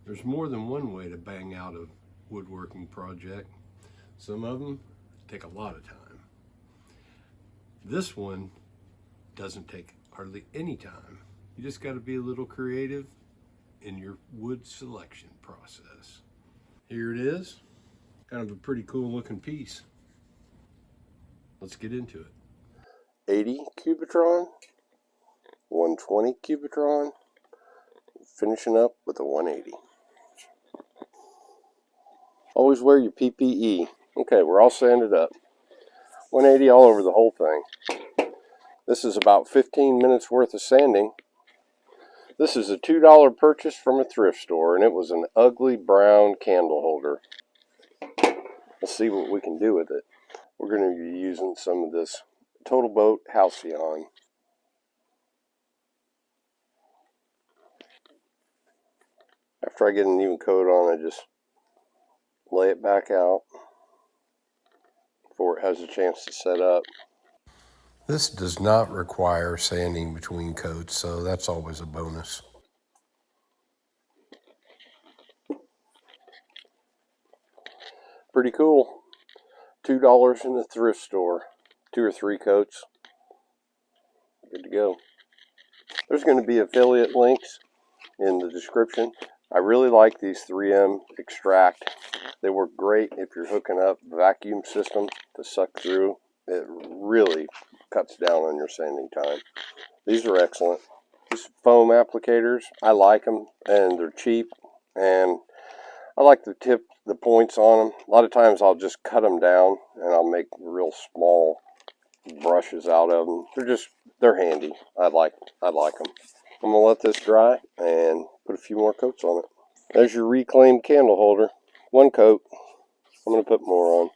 There's more than one way to bang out a woodworking project. Some of them take a lot of time. This one doesn't take hardly any time. You just got to be a little creative in your wood selection process. Here it is. Kind of a pretty cool looking piece. Let's get into it. 80 Cubitron, 120 Cubitron, finishing up with a 180. Always wear your PPE. Okay, we're all sanded up. 180 all over the whole thing. This is about 15 minutes worth of sanding. This is a $2 purchase from a thrift store, and it was an ugly brown candle holder. Let's see what we can do with it. We're going to be using some of this Total Boat Halcyon. After I get an even coat on, I just lay it back out before it has a chance to set up. This does not require sanding between coats, so that's always a bonus. Pretty cool. $2 in the thrift store. 2 or 3 coats. Good to go. There's going to be affiliate links in the description. I really like these 3M Xtract. They work great if you're hooking up a vacuum system to suck through. It really cuts down on your sanding time. These are excellent. These foam applicators, I like them, and they're cheap, and I like the points on them. A lot of times I'll just cut them down and I'll make real small brushes out of them. They're handy. I like them. I'm gonna let this dry and put a few more coats on it. There's your reclaimed candle holder. 1 coat. I'm gonna put more on.